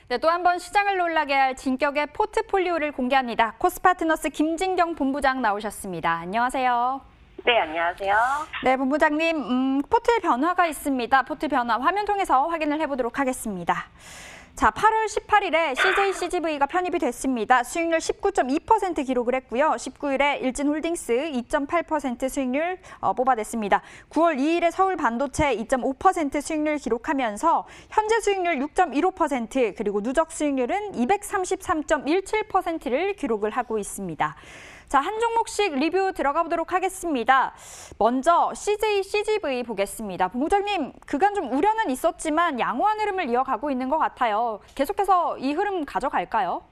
네, 또 한 번 시장을 놀라게 할 진격의 포트폴리오를 공개합니다. 코스파트너스 김진경 본부장 나오셨습니다. 안녕하세요. 네, 안녕하세요. 네, 본부장님, 포트의 변화가 있습니다. 포트 변화 화면 통해서 확인을 해보도록 하겠습니다. 자, 8월 18일에 CJCGV가 편입이 됐습니다. 수익률 19.2% 기록을 했고요. 19일에 일진홀딩스 2.8% 수익률 뽑아냈습니다. 9월 2일에 서울반도체 2.5% 수익률 기록하면서 현재 수익률 6.15% 그리고 누적 수익률은 233.17%를 기록을 하고 있습니다. 자, 한 종목씩 리뷰 들어가 보도록 하겠습니다. 먼저 CJCGV 보겠습니다. 본부장님, 그간 좀 우려는 있었지만 양호한 흐름을 이어가고 있는 것 같아요. 계속해서 이 흐름 가져갈까요?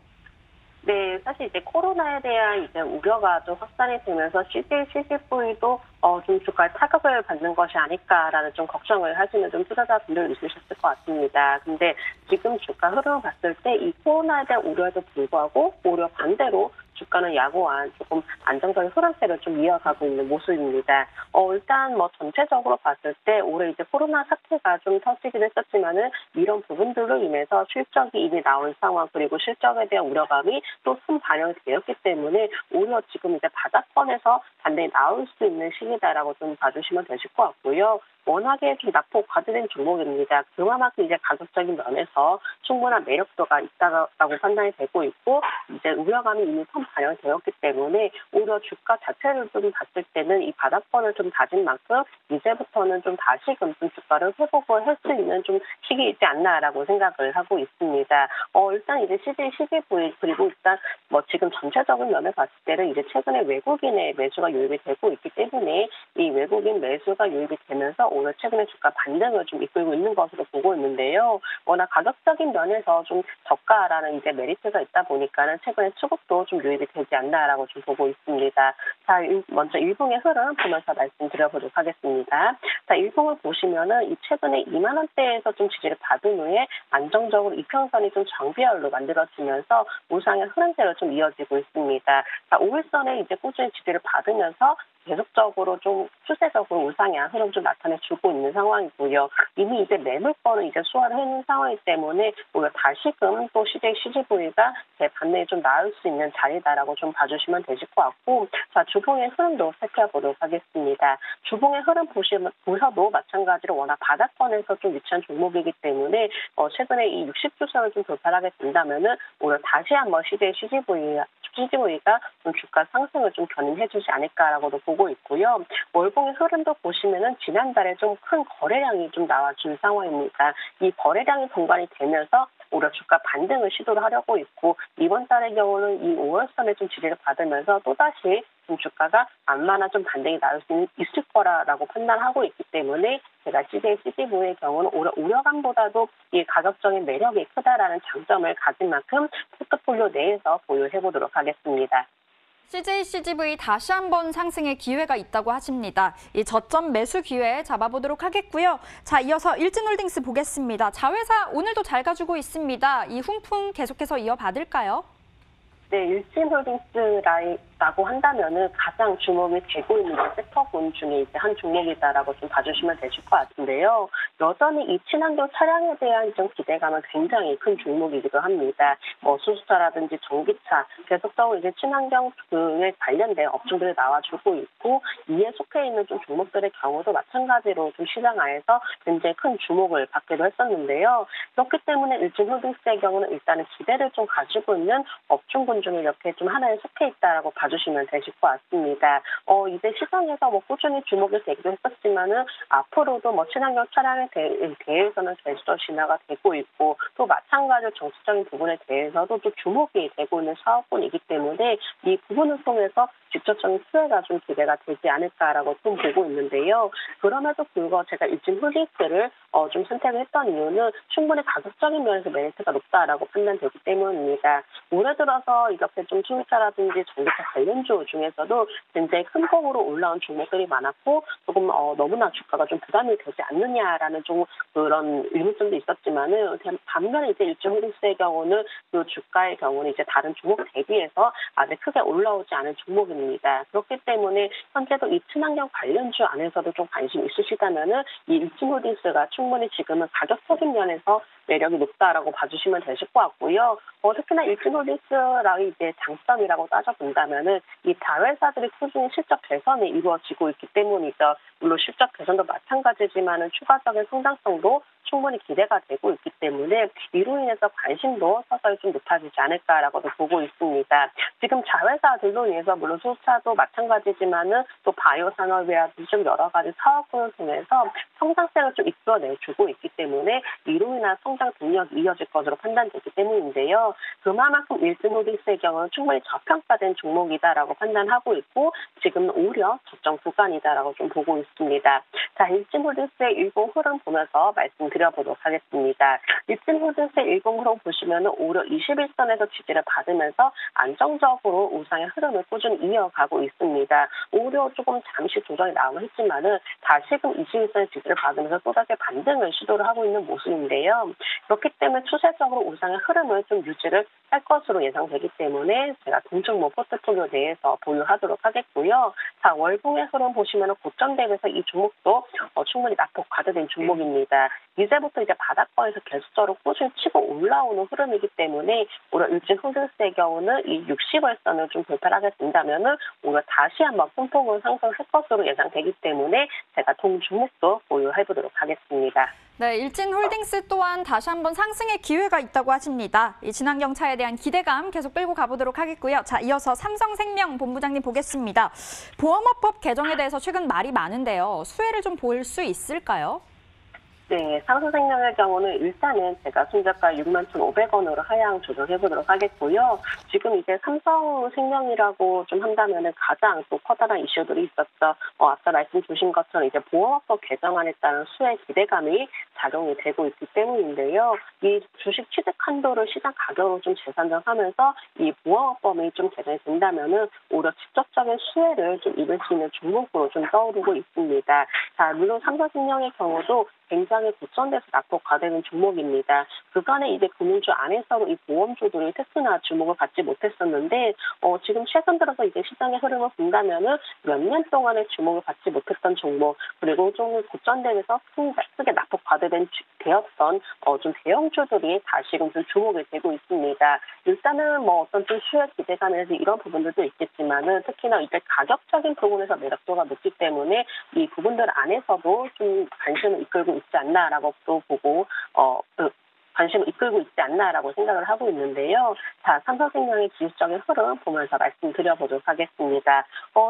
네, 사실 이제 코로나에 대한 이제 우려가 좀 확산이 되면서 CJCGV도 좀 주가에 타격을 받는 것이 아닐까라는 좀 걱정을 하시는 좀 투자자분들 있으셨을 것 같습니다. 근데 지금 주가 흐름을 봤을 때 이 코로나에 대한 우려에도 불구하고 오히려 반대로 주가는 양호한 조금 안정적인 흐름세를 좀 이어가고 있는 모습입니다. 일단 뭐 전체적으로 봤을 때 올해 이제 코로나 사태가 좀 터지긴 했었지만은 이런 부분들로 인해서 실적이 이미 나온 상황 그리고 실적에 대한 우려감이 또 큰 반영이 되었기 때문에 오히려 지금 이제 바닥권에서 단단히 나올 수 있는 시기다라고 좀 봐주시면 되실 것 같고요. 워낙에 좀 낙폭 과대된 종목입니다. 그만큼 이제 가격적인 면에서 충분한 매력도가 있다고 판단이 되고 있고 이제 우려감이 이미 선 반영이 되었기 때문에 오히려 주가 자체를 좀 봤을 때는 이 바닥권을 좀 다진 만큼 이제부터는 좀 다시금 좀 주가를 회복을 할 수 있는 좀 시기이지 않나라고 생각을 하고 있습니다. 일단 이제 CJCGV 그리고 일단 뭐 지금 전체적인 면을 봤을 때는 이제 최근에 외국인의 매수가 유입이 되고 있기 때문에 이 외국인 매수가 유입이 되면서 오늘 최근에 주가 반등을 좀 이끌고 있는 것으로 보고 있는데요. 워낙 가격적인 면에서 좀 저가라는 이제 메리트가 있다 보니까는 최근에 수급도 좀 유입이 되지 않나라고 좀 보고 있습니다. 자, 먼저 일봉의 흐름 보면서 말씀드려보도록 하겠습니다. 자, 일봉을 보시면은 이 최근에 2만 원대에서 좀 지지를 받은 후에 안정적으로 이평선이 좀 정비열로 만들어지면서 우상의 흐름대로 좀 이어지고 있습니다. 자, 5일선에 이제 꾸준히 지지를 받으면서 계속적으로 좀 추세적으로 우상향 흐름 좀 나타내주고 있는 상황이고요. 이미 이제 매물권을 이제 소화를 해놓은 상황이기 때문에 오늘 다시금 또 CJCGV가 반등이 좀 나올 수 있는 자리다라고 좀 봐주시면 되실 것 같고, 자, 주봉의 흐름도 살펴보도록 하겠습니다. 주봉의 흐름 보셔도 마찬가지로 워낙 바닥권에서 좀 위치한 종목이기 때문에 최근에 이 60주선을 좀 돌파하게 된다면은 오늘 다시 한번 CJCGV가 좀 주가 상승을 좀 견인해주지 않을까라고도 보고 있고요. 월봉의 흐름도 보시면은 지난달에 좀 큰 거래량이 좀 나와준 상황입니다. 이 거래량이 동반이 되면서 오히려 주가 반등을 시도를 하려고 있고 이번 달의 경우는 이 5월선에 좀 지지를 받으면서 또다시 좀 주가가 만만한 좀 반등이 나올 수 있을 거라고 판단하고 있기 때문에 제가 CJCGV의 경우는 오히려 우려감보다도 이 가격적인 매력이 크다라는 장점을 가진 만큼 포트폴리오 내에서 보유해 보도록 하겠습니다. CJCGV 다시 한번 상승의 기회가 있다고 하십니다. 이 저점 매수 기회 잡아보도록 하겠고요. 자, 이어서 일진홀딩스 보겠습니다. 자회사 오늘도 잘 가지고 있습니다. 이 훈풍 계속해서 이어받을까요? 네, 일진홀딩스라고 한다면은 가장 주목이 되고 있는 섹터군 중에 이제 한 종목이다라고 좀 봐주시면 되실 것 같은데요. 여전히 이 친환경 차량에 대한 좀 기대감은 굉장히 큰 종목이기도 합니다. 수소차라든지 전기차 계속적으로 이제 친환경에 관련된 업종들이 나와주고 있고 이에 속해 있는 좀 종목들의 경우도 마찬가지로 좀 시장 안에서 굉장히 큰 주목을 받기도 했었는데요. 그렇기 때문에 일진홀딩스의 경우는 일단은 기대를 좀 가지고 있는 업종군 중에 이렇게 좀 하나에 속해 있다라고 봐주시면 되실 것 같습니다. 이제 시장에서 꾸준히 주목이 되기도 했었지만은 앞으로도 친환경 차량에 대해서는 제주도 진화가 되고 있고 또 마찬가지로 정치적인 부분에 대해서도 또 주목이 되고 있는 사업군이기 때문에 이 부분을 통해서 직접적인 수혜가 좀 기대가 되지 않을까라고 좀 보고 있는데요. 그럼에도 불구하고 제가 일진홀딩스를 좀 선택을 했던 이유는 충분히 가격적인 면에서 메리트가 높다라고 판단되기 때문입니다. 올해 들어서 이렇게 좀 수소차라든지 전기차 관련주 중에서도 굉장히 큰 폭으로 올라온 종목들이 많았고 조금 너무나 주가가 좀 부담이 되지 않느냐라는 좀 그런 의문점도 있었지만은 반면에 이제 일진홀딩스의 경우는 그 주가의 경우는 이제 다른 종목 대비해서 아직 크게 올라오지 않은 종목입니다. 그렇기 때문에 현재도 이 친환경 관련주 안에서도 좀 관심 있으시다면은 이 일진홀딩스가 충분히 지금은 가격적인 면에서 매력이 높다라고 봐주시면 되실 것 같고요. 특히나 일진홀딩스의 이제 장점이라고 따져본다면은 이 자회사들이 꾸준히 실적 개선이 이루어지고 있기 때문이죠. 물론 실적 개선도 마찬가지지만은 추가적인 성장성도 충분히 기대가 되고 있기 때문에 이로 인해서 관심도 서서히 좀 높아지지 않을까라고도 보고 있습니다. 지금 자회사들로 인해서 물론 수차도 마찬가지지만은 또 바이오 산업이라든지 좀 여러 가지 사업을 통해서 성장세를 좀 이끌어내주고 있기 때문에 이로 인한 성장 동력이 이어질 것으로 판단되기 때문인데요. 그만큼 일진홀딩스의 경우는 충분히 저평가된 종목이다라고 판단하고 있고 지금은 오히려 저점 구간이다라고 좀 보고 있습니다. 자, 일진홀딩스의 일봉 흐름 보면서 말씀드려보도록 하겠습니다. 일진홀딩스의 일봉 흐름 보시면은 오히려 21선에서 지지를 받으면서 안정적으로 우상의 흐름을 꾸준히 이어가고 있습니다. 오히려 조금 잠시 조정이 나오긴 했지만은 다시금 21선의 지지를 받으면서 또다시 반등을 시도를 하고 있는 모습인데요. 그렇기 때문에 추세적으로 우상의 흐름을 좀 유지를 할 것으로 예상되기 때문에 제가 동종목 포트폴리오 내에서 보유하도록 하겠고요. 자, 월봉의 흐름 보시면 고점 대비해서 이 종목도 충분히 낙폭 과대된 종목입니다. 이제부터 이제 바닥권에서 계속적으로 꾸준히 치고 올라오는 흐름이기 때문에 오히려 일진홀딩스의 경우는 이 60월선을 좀 돌파하게 된다면은 오히려 다시 한번 큰 폭으로 상승할 것으로 예상되기 때문에 제가 동종목도 보유해보도록 하겠습니다. 네, 일진홀딩스 또한 다시 한번 상승의 기회가 있다고 하십니다. 이 친환경차에 대한 기대감 계속 끌고 가보도록 하겠고요. 자, 이어서 삼성생명 본부장님 보겠습니다. 보험업법 개정에 대해서 최근 말이 많은데요. 수혜를 좀 볼 수 있을까요? 네, 삼성생명의 경우는 일단은 제가 순저가 61,500원으로 하향 조정해보도록 하겠고요. 지금 이제 삼성생명이라고 좀 한다면은 가장 또 커다란 이슈들이 있었죠. 앞서 말씀 주신 것처럼 이제 보험업법 개정안에 따른 수혜 기대감이 작용이 되고 있기 때문인데요. 이 주식 취득 한도를 시장 가격으로 좀 재산정하면서 이 보험업법이 좀 개정이 된다면은 오히려 직접적인 수혜를 좀 입을 수 있는 종목으로 좀 떠오르고 있습니다. 자, 물론 삼성생명의 경우도 굉장히 고점돼서 낙폭 과대는 종목입니다. 그간에 이제 금융주 안에서도 이 보험주들이 특히나 주목을 받지 못했었는데 지금 최근 들어서 이제 시장의 흐름을 본다면은 몇 년 동안에 주목을 받지 못했던 종목 그리고 좀 고점대에서 크게 낙폭 과대되었던 좀 대형주들이 다시금 좀 주목이 되고 있습니다. 일단은 뭐 어떤 좀 수혜 기대감에서 이런 부분들도 있겠지만은 특히나 이제 가격적인 부분에서 매력도가 높기 때문에 이 부분들 안에서도 좀 관심을 이끌고 있지 않나라고 또 보고 관심을 이끌고 있지 않나라고 생각을 하고 있는데요. 자, 삼성생명의 기술적인 흐름 보면서 말씀드려보도록 하겠습니다.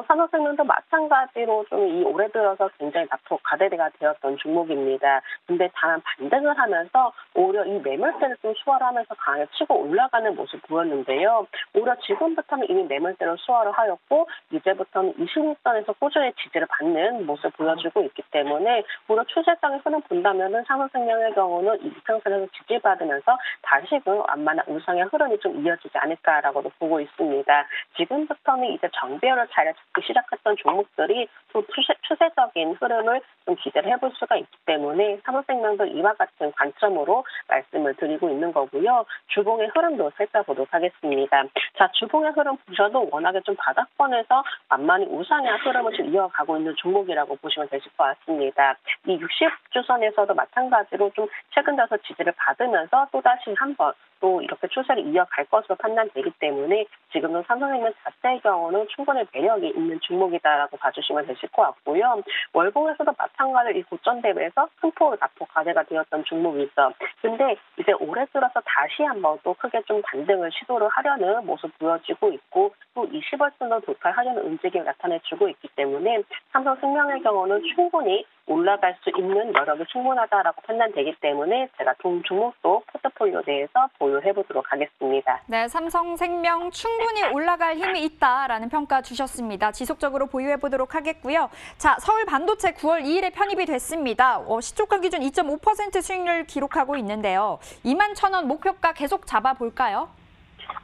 삼성생명도 마찬가지로 좀 이 올해 들어서 굉장히 낙폭 과대가 되었던 종목입니다. 근데 단 반등을 하면서 오히려 이 매물대를 좀 수월을 하면서 강하게 치고 올라가는 모습 보였는데요. 오히려 지금부터는 이미 매물대를 수월을 하였고 이제부터는 21선에서 꾸준히 지지를 받는 모습 보여주고 있기 때문에 오히려 추세적인 흐름 본다면은 삼성생명의 경우는 이 이평선에서 지지 받으면서 다시금 완만한 우상의 흐름이 좀 이어지지 않을까라고도 보고 있습니다. 지금부터는 이제 정배열을 잘 잡기 시작했던 종목들이 또 추세적인 흐름을 좀 기대를 해볼 수가 있기 때문에 삼성생명도 이와 같은 관점으로 말씀을 드리고 있는 거고요. 주봉의 흐름도 살펴보도록 하겠습니다. 자, 주봉의 흐름 보셔도 워낙에 좀 바닥권에서 완만히 우상의 흐름을 좀 이어가고 있는 종목이라고 보시면 되실 것 같습니다. 이 60주선에서도 마찬가지로 좀 최근 들어서 지지를 받으면서 또다시 한번 또 이렇게 추세를 이어갈 것으로 판단되기 때문에 지금은 삼성생명 자체의 경우는 충분히 매력이 있는 종목이다라고 봐주시면 되실 것 같고요. 월봉에서도 마찬가지로 이 고점 대비해서 큰 폭으로 낙폭 과대가 되었던 종목이죠. 근데 이제 올해 들어서 다시 한번 또 크게 좀 반등을 시도를 하려는 모습 보여지고 있고 또 20월선도 돌파하려는 움직임을 나타내주고 있기 때문에 삼성생명의 경우는 충분히 올라갈 수 있는 여력이 충분하다라고 판단되기 때문에 제가 종목도 포트폴리오 내에서 보유해보도록 하겠습니다. 네, 삼성생명 충분히 올라갈 힘이 있다라는 평가 주셨습니다. 지속적으로 보유해보도록 하겠고요. 자, 서울반도체 9월 2일에 편입이 됐습니다. 시초가 기준 2.5% 수익률 기록하고 있는데요. 21,000원 목표가 계속 잡아볼까요?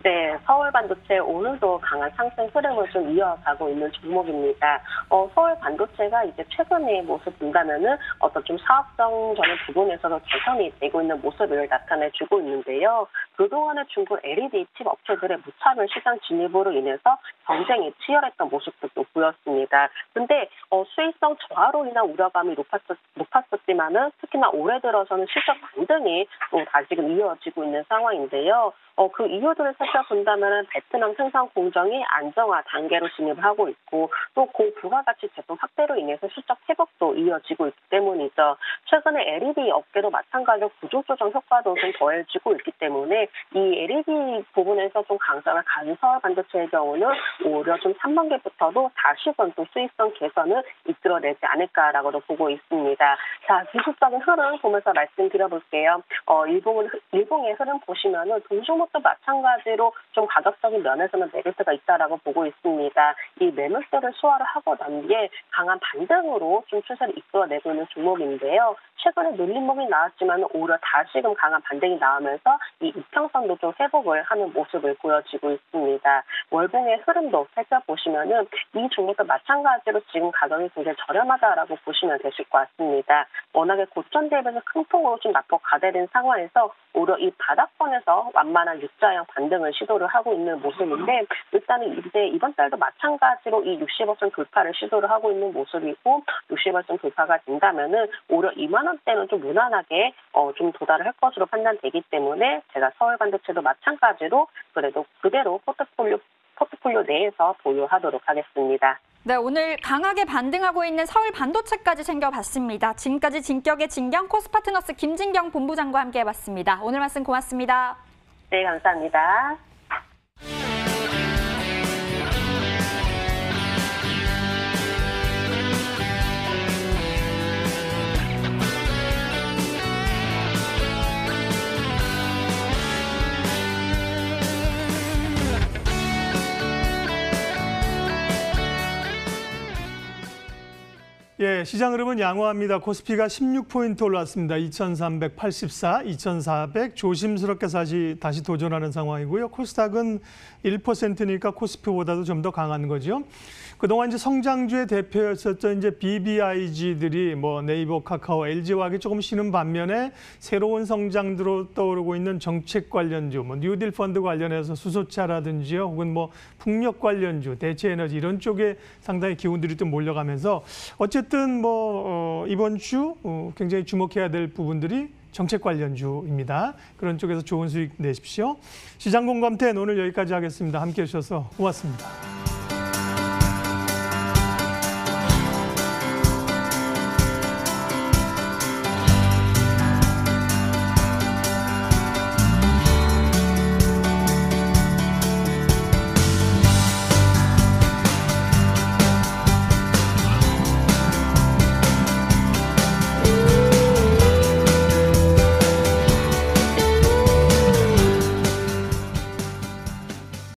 네, 서울 반도체 오늘도 강한 상승 흐름을 좀 이어가고 있는 종목입니다. 서울 반도체가 이제 최근의 모습 본다면은 어떤 좀 사업성적인 부분에서도 개선이 되고 있는 모습을 나타내주고 있는데요. 그동안의 중국 LED 칩 업체들의 무차별 시장 진입으로 인해서 경쟁이 치열했던 모습도 보였습니다. 근데 수익성 저하로 인한 우려감이 높았었지만은 특히나 올해 들어서는 실적 반등이 또 다시금 이어지고 있는 상황인데요. 그 이유들을 살펴본다면 베트남 생산 공정이 안정화 단계로 진입을 하고 있고 또 고부가가치 제품 확대로 인해서 실적 회복도 이어지고 있기 때문이죠. 최근에 LED 업계도 마찬가지로 구조조정 효과도 좀 더해지고 있기 때문에 이 LED 부분에서 좀 강점을 가진 서울 반도체의 경우는 오히려 좀 3분기부터도 다시금 또 수익성 개선을 이끌어내지 않을까라고도 보고 있습니다. 자, 기술적인 흐름 보면서 말씀드려볼게요. 일봉의 흐름 보시면은 동종목도 마찬가지로 좀 가격적인 면에서는 메리트가 있다라고 보고 있습니다. 이 매물대를 소화를 하고 난 뒤에 강한 반등으로 좀 추세를 이끌어내고 있는 종목인데요. 최근에 눌림목이 나왔지만 오히려 다시금 강한 반등이 나오면서 이 이평선도 좀 회복을 하는 모습을 보여지고 있습니다. 월봉의 흐름도 살펴보시면은 이 종목도 마찬가지로 지금 가격이 굉장히 저렴하다라고 보시면 되실 것 같습니다. 워낙에 고점 대비해서 큰 폭으로 좀 낙폭 가대된 상황에서 오히려 이 바닥권에서 완만한 U자형 반등을 시도를 하고 있는 모습인데 일단은 이제 이번 달도 마찬가지로 이 60억선 돌파를 시도를 하고 있는 모습이고 60억선 돌파가 된다면은 오히려 2만 원대는 좀 무난하게 좀 도달을 할 것으로 판단되기 때문에 제가 서울 반도체도 마찬가지로 그래도 그대로 포트폴리오 내에서 보유하도록 하겠습니다. 네, 오늘 강하게 반등하고 있는 서울 반도체까지 챙겨봤습니다. 지금까지 진격의 진경 코스파트너스 김진경 본부장과 함께해봤습니다. 오늘 말씀 고맙습니다. 네, 감사합니다. 예, 시장 흐름은 양호합니다. 코스피가 16포인트 올랐습니다. 2384, 2400 조심스럽게 다시 도전하는 상황이고요. 코스닥은 1%니까 코스피보다도 좀 더 강한 거죠. 그동안 이제 성장주의 대표였었던 이제 BBIG들이 뭐 네이버, 카카오, LG화학이 조금 쉬는 반면에 새로운 성장주로 떠오르고 있는 정책 관련주, 뭐 뉴딜 펀드 관련해서 수소차라든지요, 혹은 뭐 풍력 관련주, 대체 에너지 이런 쪽에 상당히 기운들이 좀 몰려가면서 어쨌든 뭐 이번 주 굉장히 주목해야 될 부분들이 정책 관련주입니다. 그런 쪽에서 좋은 수익 내십시오. 시장 공감대 오늘 여기까지 하겠습니다. 함께해 주셔서 고맙습니다.